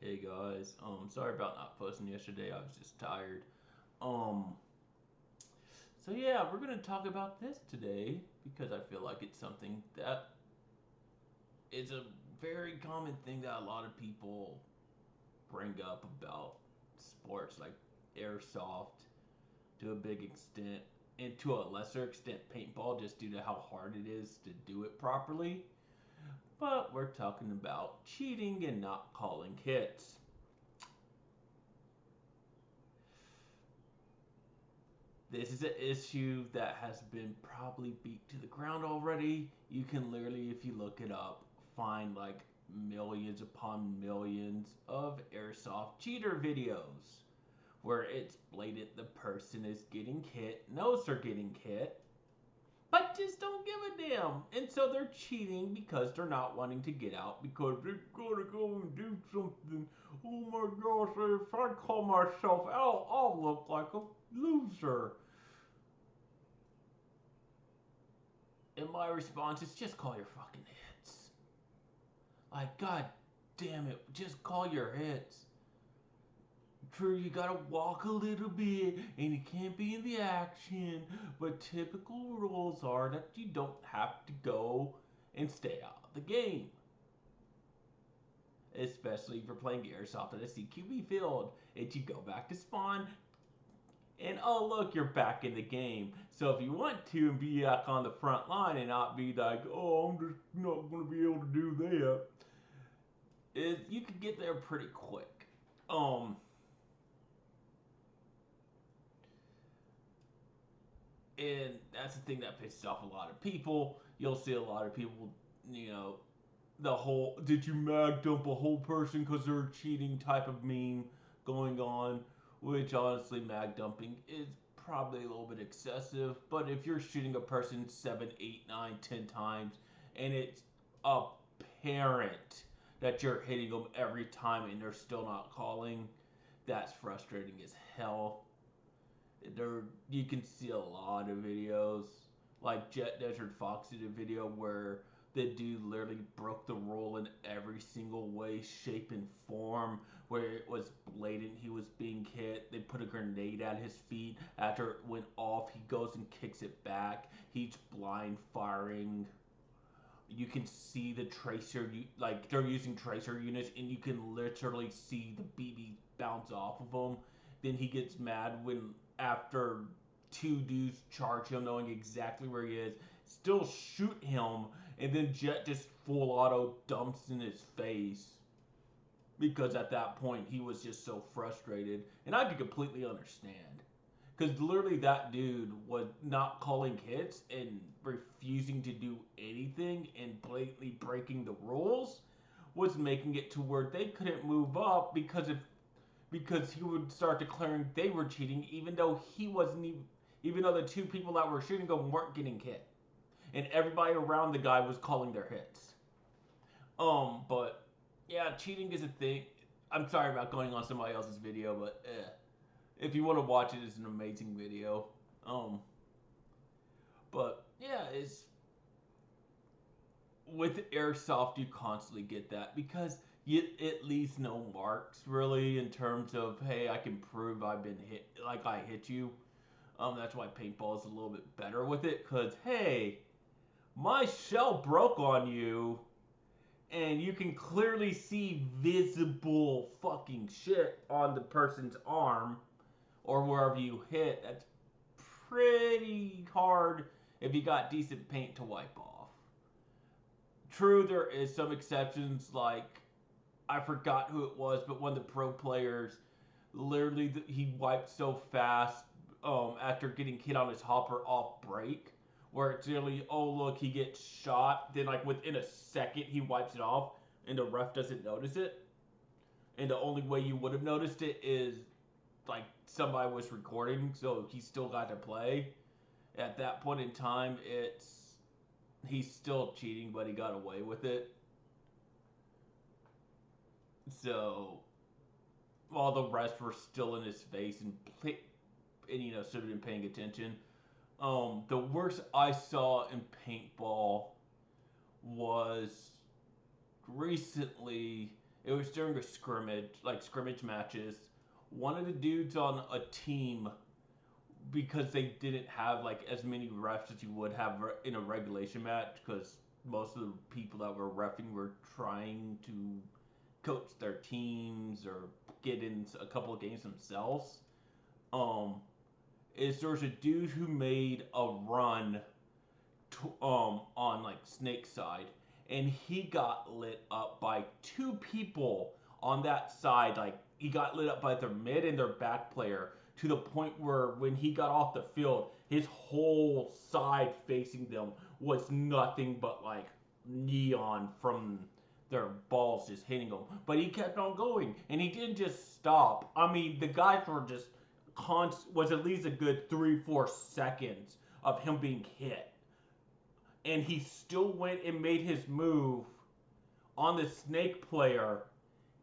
Hey guys, sorry about not posting yesterday. I was just tired. Um, so yeah, we're gonna talk about this today because I feel like it's something that is a very common thing that a lot of people bring up about sports, like airsoft to a big extent, and to a lesser extent paintball, just due to how hard it is to do it properly. But we're talking about cheating and not calling hits. This is an issue that has been probably beat to the ground already. You can literally, if you look it up, find like millions upon millions of airsoft cheater videos where it's blatant the person is getting hit, knows they're getting hit, but just don't give a damn. And so they're cheating because they're not wanting to get out because they're gonna go and do something. Oh my gosh, if I call myself out, I'll look like a loser. And my response is just call your fucking hits. Like, god damn it, just call your hits. True, you gotta walk a little bit and you can't be in the action, but typical rules are that you don't have to go and stay out of the game. Especially if you're playing airsoft at a CQB field and you go back to spawn, and oh look, you're back in the game. So if you want to be back on the front line and not be like, oh, I'm just not gonna be able to do that, is you could get there pretty quick. Um, and that's the thing that pisses off a lot of people. You'll see a lot of people, you know, the whole "did you mag dump a whole person because they're cheating" type of meme going on, which honestly, mag dumping is probably a little bit excessive. But if you're shooting a person 7, 8, 9, 10 times, and it's apparent that you're hitting them every time and they're still not calling, that's frustrating as hell. There, you can see a lot of videos, like Jet Desert Fox did a video where the dude literally broke the rule in every single way, shape, and form. Where it was blatant, he was being hit. They put a grenade at his feet. After it went off, he goes and kicks it back. He's blind firing. You can see the tracer, like they're using tracer units, and you can literally see the BB bounce off of him. Then he gets mad when after two dudes charge him, knowing exactly where he is, still shoot him, and then Jet just full auto dumps in his face because at that point he was just so frustrated, and I could completely understand. Because literally, that dude was not calling hits and refusing to do anything and blatantly breaking the rules was making it to where they couldn't move up because he would start declaring they were cheating, even though he wasn't even though the two people that were shooting him weren't getting hit, and everybody around the guy was calling their hits. But yeah, cheating is a thing. I'm sorry about going on somebody else's video, but if you want to watch it, it's an amazing video. Um, but yeah, it's with airsoft you constantly get that because it leaves no marks really in terms of hey, I can prove I've been hit, like I hit you. That's why paintball is a little bit better with it because hey, my shell broke on you, and you can clearly see visible fucking shit on the person's arm or wherever you hit. That's pretty hard if you got decent paint to wipe off. True, there is some exceptions, like I forgot who it was, but one of the pro players, literally, he wiped so fast after getting hit on his hopper off break, where it's literally, oh look, he gets shot, then like within a second he wipes it off, and the ref doesn't notice it. And the only way you would have noticed it is like somebody was recording, so he still got to play. At that point in time, it's he's still cheating, but he got away with it. So while the rest were still in his face and should have been paying attention. The worst I saw in paintball was recently. It was during a scrimmage, like scrimmage matches. One of the dudes on a team, because they didn't have like as many refs as you would have in a regulation match, because most of the people that were refing were trying to coach their teams or get in a couple of games themselves. Um, is there was a dude who made a run on like Snake side, and he got lit up by two people on that side. Like he got lit up by their mid and their back player to the point where when he got off the field, his whole side facing them was nothing but like neon from their balls just hitting him. But he kept on going, and he didn't just stop. I mean, the guys were just was at least a good 3-4 seconds of him being hit, and he still went and made his move on the Snake player,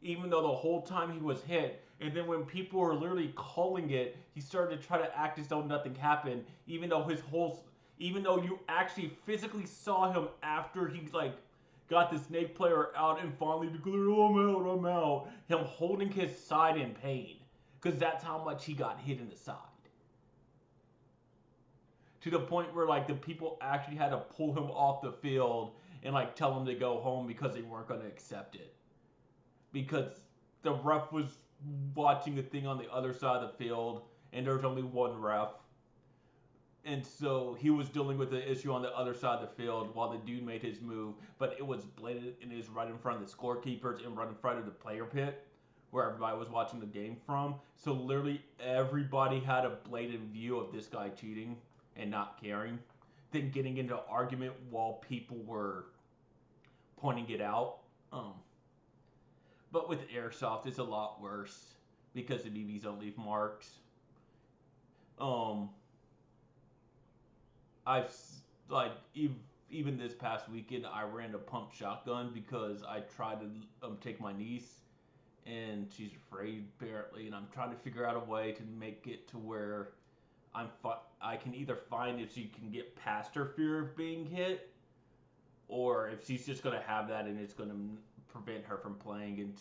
even though the whole time he was hit. And then when people were literally calling it, he started to try to act as though nothing happened, even though you actually physically saw him after he like got the Snake player out and finally declared, "Oh, I'm out." Him holding his side in pain, because that's how much he got hit in the side. To the point where like the people actually had to pull him off the field and like tell him to go home because they weren't going to accept it, because the ref was watching a thing on the other side of the field and there's only one ref, and so he was dealing with the issue on the other side of the field while the dude made his move, but it was blatant and it was right in front of the scorekeepers and right in front of the player pit where everybody was watching the game from. So literally everybody had a blatant view of this guy cheating and not caring, then getting into an argument while people were pointing it out. But with airsoft, it's a lot worse because the BBs don't leave marks. Um, I've like even this past weekend, I ran a pump shotgun because I tried to take my niece, and she's afraid apparently, and I'm trying to figure out a way to make it to where I can either find if she can get past her fear of being hit, or if she's just gonna have that and it's gonna prevent her from playing, and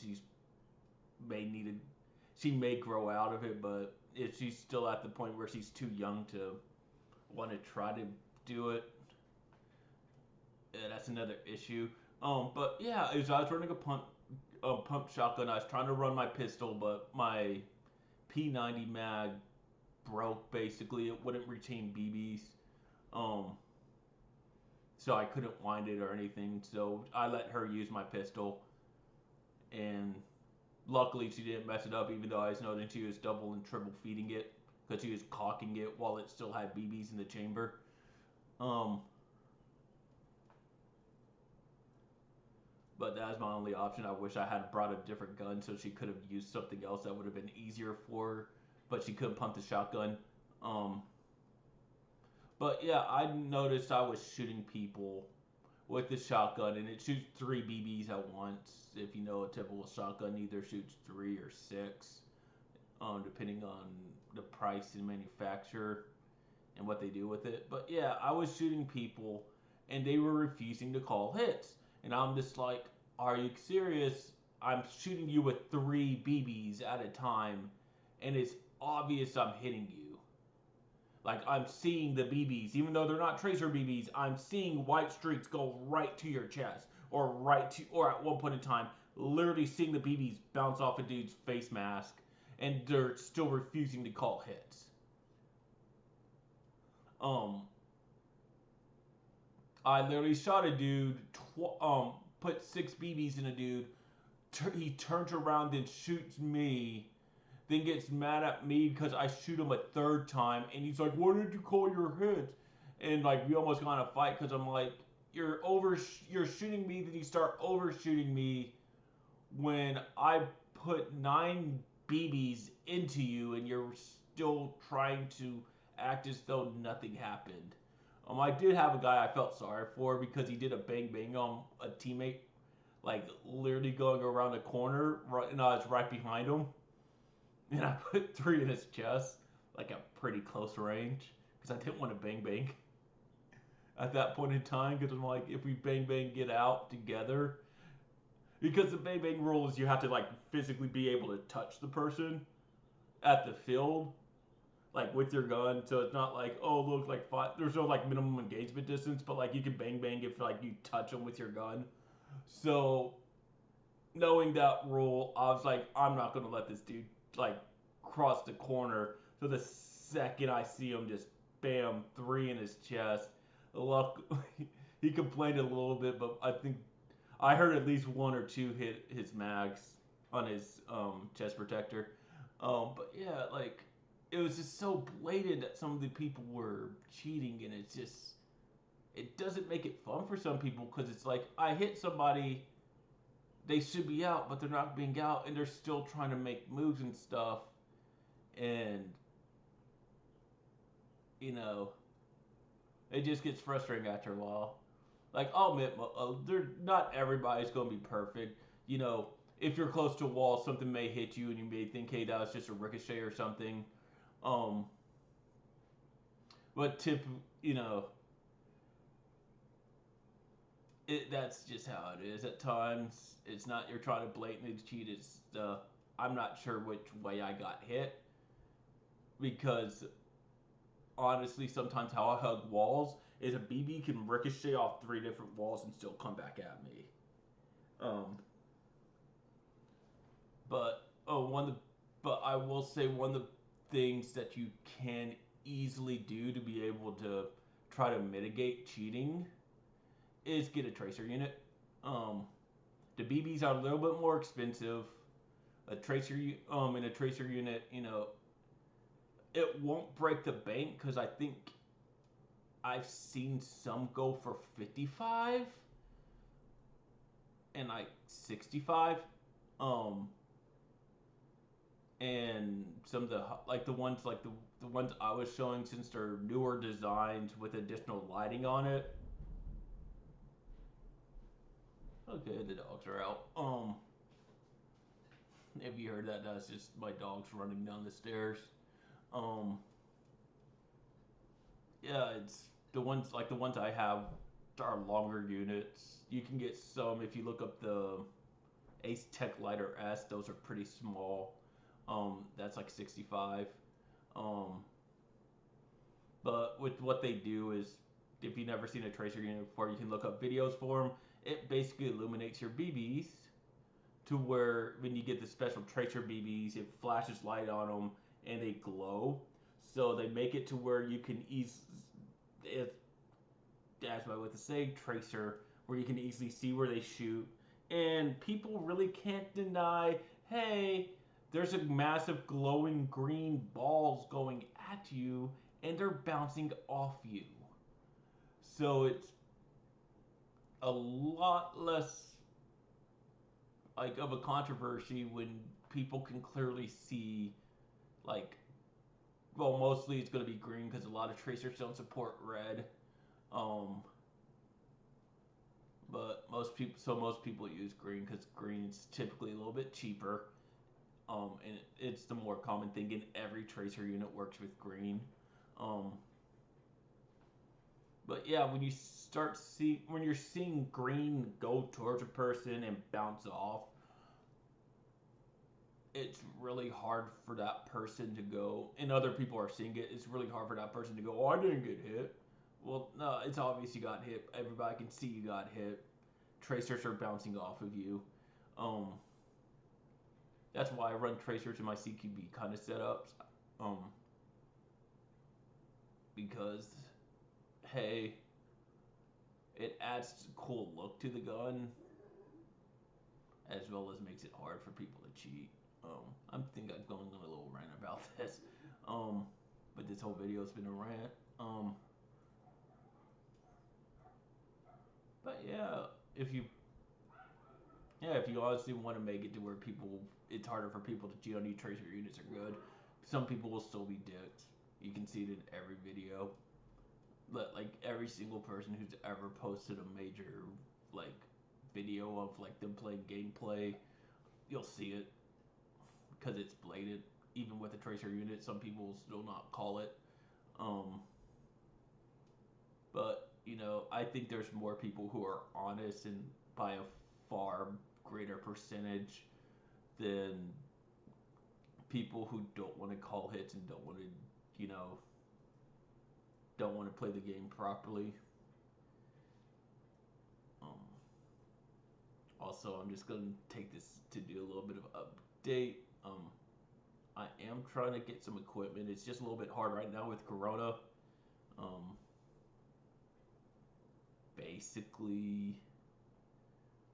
she may grow out of it, but if she's still at the point where she's too young to want to try to do it, that's another issue. But yeah, as I was running a pump shotgun, I was trying to run my pistol, but my P90 mag broke. Basically, it wouldn't retain BBs, so I couldn't wind it or anything. So I let her use my pistol, and luckily she didn't mess it up. Even though I was noticing she was double and triple feeding it because she was cocking it while it still had BBs in the chamber. But that was my only option. I wish I had brought a different gun so she could have used something else that would have been easier for her, but she couldn't pump the shotgun. But yeah, I noticed I was shooting people with the shotgun, and it shoots 3 BBs at once. If you know, a typical shotgun either shoots 3 or 6, depending on the price and manufacturer and what they do with it. But yeah, I was shooting people, and they were refusing to call hits. And I'm just like, are you serious? I'm shooting you with 3 BBs at a time, and it's obvious I'm hitting you. Like, I'm seeing the BBs, even though they're not tracer BBs, I'm seeing white streaks go right to your chest, or at one point in time, literally seeing the BBs bounce off a dude's face mask, and they're still refusing to call hits. I literally shot a dude, put 6 BBs in a dude. He turns around and shoots me, then gets mad at me because I shoot him a 3rd time, and he's like, "Why did you call your hits?" And like we almost got in a fight because I'm like, "You're shooting me, then you start overshooting me when I put 9 BBs into you, and you're still trying to act as though nothing happened." I did have a guy I felt sorry for because he did a bang bang on a teammate, like literally going around the corner, right, and I was right behind him, and I put 3 in his chest, like at pretty close range, because I didn't want to bang bang at that point in time, because I'm like, if we bang bang get out together, because the bang bang rule is you have to like physically be able to touch the person at the field, like with your gun. So it's not like, oh look, like there's no like minimum engagement distance, but like you can bang bang if like you touch them with your gun. So knowing that rule, I was like, I'm not gonna let this dude like cross the corner. So the second I see him, just bam, three in his chest. Luck, he complained a little bit, but I think I heard at least one or two hit his mags on his chest protector. But yeah, like it was just so blatant that some of the people were cheating, and it's just it doesn't make it fun for some people because it's like I hit somebody, they should be out, but they're not being out, and they're still trying to make moves and stuff, and you know it just gets frustrating after a while. Like I'll admit, they're not everybody's gonna be perfect. You know, if you're close to a wall, something may hit you, and you may think, "Hey, that was just a ricochet or something." Um, but you know, that's just how it is. At times, it's not you're trying to blatantly cheat. It's I'm not sure which way I got hit because honestly, sometimes how I hug walls is a BB can ricochet off three different walls and still come back at me. Um, but one of the, but I will say one of the things that you can easily do to be able to try to mitigate cheating is get a tracer unit. Um, the BBs are a little bit more expensive. A tracer in a tracer unit, you know, it won't break the bank because I think I've seen some go for 55 and like 65. Um, and some of the like the ones like the ones I was showing, since they're newer designs with additional lighting on it. Okay, the dogs are out. If you heard that, that's just my dogs running down the stairs. Um, yeah, it's the ones I have are longer units. You can get some if you look up the Ace Tech Lighter S. Those are pretty small. That's like 65. Um, but with what they do is, if you've never seen a tracer unit before, you can look up videos for them. It basically illuminates your BBs to where when you get the special tracer BBs, it flashes light on them and they glow. So they make it to where you can as my way to say, tracer, where you can easily see where they shoot. And people really can't deny, hey, there's a massive glowing green balls going at you and they're bouncing off you. So it's a lot less like of a controversy when people can clearly see, like, well, mostly it's going to be green because a lot of tracers don't support red. Um, but most people use green because green's typically a little bit cheaper. And it's the more common thing, and every tracer unit works with green. Um, but yeah, when you're seeing green go towards a person and bounce off, it's really hard for that person to go, and other people are seeing it. It's really hard for that person to go, "Oh, I didn't get hit." Well, no, it's obvious you got hit. Everybody can see you got hit. Tracers are bouncing off of you. Um, that's why I run tracers in my CQB kind of setups. Um, because hey, it adds a cool look to the gun, as well as makes it hard for people to cheat. I think I'm going on a little rant about this. But this whole video's been a rant. But yeah, if you if you honestly want to make it to where it's harder for people to cheat on you, tracer units are good. Some people will still be dicks. You can see it in every video. But like every single person who's ever posted a major like video of like them playing gameplay, you'll see it because it's blatant. Even with a tracer unit, some people will still not call it. Um, but you know, I think there's more people who are honest and by a far greater percentage than people who don't want to call hits and don't want to, you know, don't want to play the game properly. Um, Also, I'm just going to take this to do a little bit of update. I am trying to get some equipment. It's just a little bit hard right now with Corona. Um, Basically,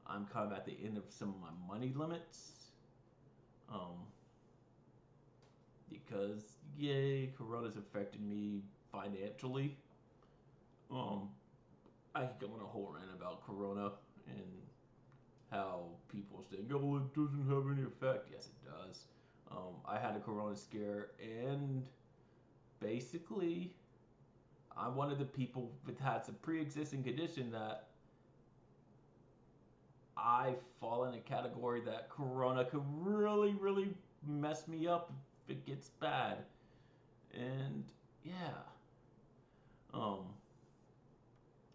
I'm kind of at the end of some of my money limits. Um, because, yay, Corona's affected me financially. Um, I could go on a whole rant about Corona and how people saying, "Oh, well, it doesn't have any effect." Yes, it does. I had a Corona scare, and basically, I'm one of the people that has a pre-existing condition that I fall in a category that Corona could really, really mess me up if it gets bad. And yeah, um,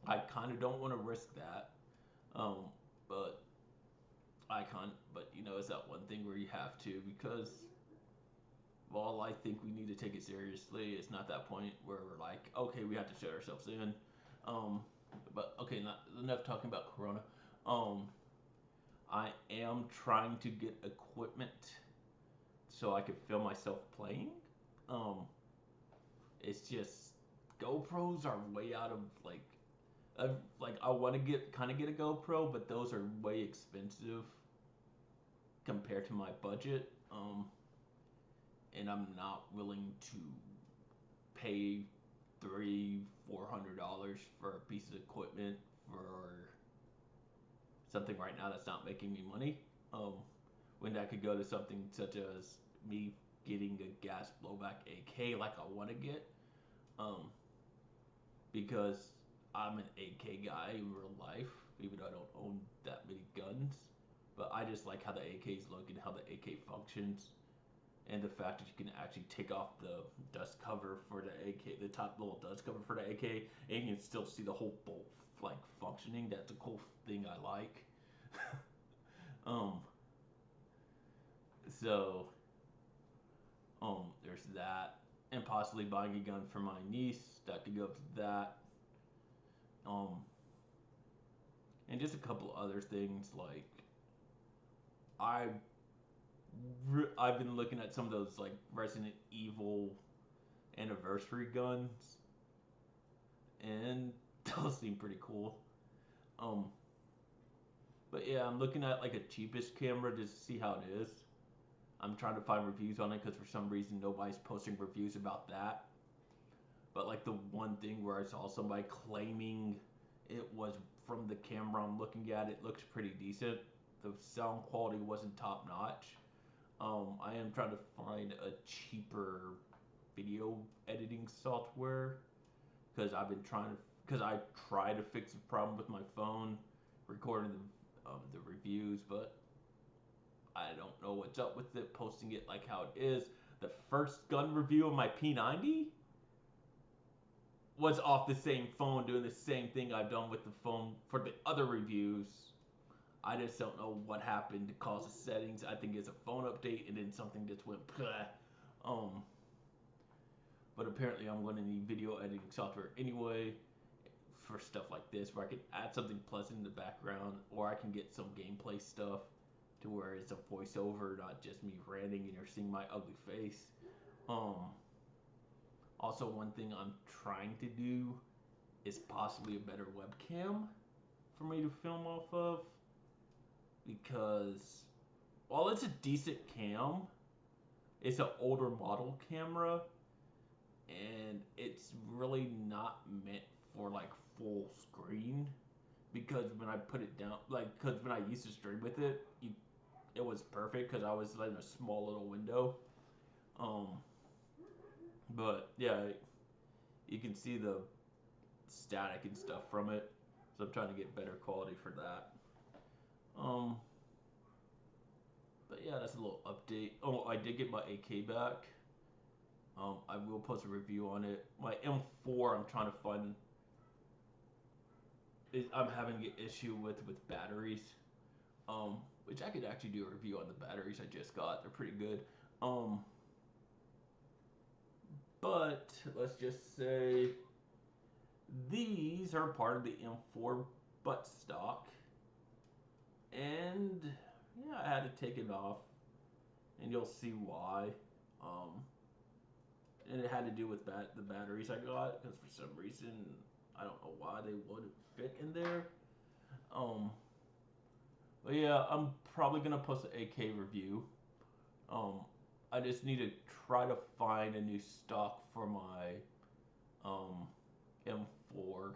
I kind of don't want to risk that. Um, but I can't. But you know, it's that one thing where you have to because while I think we need to take it seriously, it's not that point where we're like, okay, we have to shut ourselves in. Um, but okay, not enough talking about Corona. Um, I am trying to get equipment so I can film myself playing. Um, it's just GoPros are way out of like I want to get a GoPro, but those are way expensive compared to my budget. And I'm not willing to pay $300-400 for a piece of equipment for something right now that's not making me money. Um, when that could go to something such as me getting a gas blowback AK like I want to get. Um, because I'm an AK guy in real life, even though I don't own that many guns. But I just like how the AKs look and how the AK functions, and the fact that you can actually take off the dust cover for the AK, the top little dust cover for the AK, and you can still see the whole bolt like functioning. That's a cool thing I like. um, so there's that, and possibly buying a gun for my niece. That could go up to that. Um, and just a couple other things like I I've been looking at some of those like Resident Evil anniversary guns, and those seem pretty cool. Um, but yeah, I'm looking at like a cheapest camera to see how it is. I'm trying to find reviews on it because for some reason nobody's posting reviews about that. But like the one thing where I saw somebody claiming it was from the camera I'm looking at, it looks pretty decent. The sound quality wasn't top notch. I am trying to find a cheaper video editing software because I've been trying to because I try to fix the problem with my phone, recording the reviews, but I don't know what's up with it. Posting it like how it is. The first gun review of my P90 was off the same phone, doing the same thing I've done with the phone for the other reviews. I just don't know what happened to cause the settings. I think it's a phone update and then something just went bleh. But apparently I'm going to need video editing software anyway for stuff like this, where I can add something pleasant in the background, or I can get some gameplay stuff to where it's a voiceover, not just me ranting and you're seeing my ugly face. Also, one thing I'm trying to do is possibly a better webcam for me to film off of, because while it's a decent cam, it's an older model camera, and it's really not meant for like full screen. Because when I put it down, like, because when I used to stream with it, it was perfect because I was in a small little window. Um, but yeah, you can see the static and stuff from it, so I'm trying to get better quality for that. Um, but yeah, that's a little update. Oh, I did get my AK back. I will post a review on it. My M4, I'm trying to find. I'm having an issue with batteries. which I could actually do a review on the batteries I just got. They're pretty good. Um, but let's just say these are part of the M4 buttstock, and yeah, I had to take it off, and you'll see why. Um, and it had to do with the batteries I got, because for some reason I don't know why they wouldn't fit in there. Um, but yeah, I'm probably gonna post an AK review. Um, I just need to try to find a new stock for my M4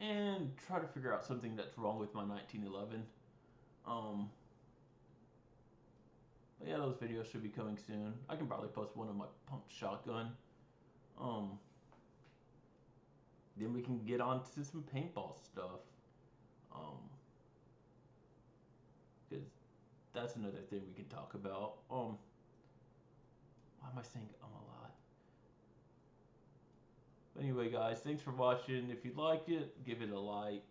and try to figure out something that's wrong with my 1911. Um, but yeah, those videos should be coming soon. I can probably post one of my pumped shotgun. Um, then we can get on to some paintball stuff. Um, because that's another thing we can talk about. Why am I saying a lot? But anyway, guys, thanks for watching. If you liked it, give it a like.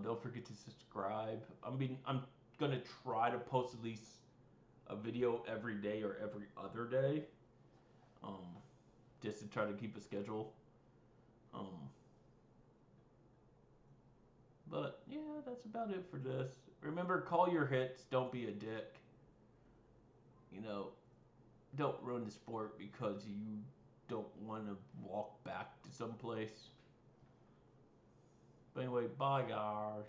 Don't forget to subscribe. I'm gonna try to post at least a video every day or every other day, um, just to try to keep a schedule. Um, but yeah, that's about it for this. Remember, call your hits. Don't be a dick. You know, don't ruin the sport because you don't want to walk back to some place. But anyway, bye guys.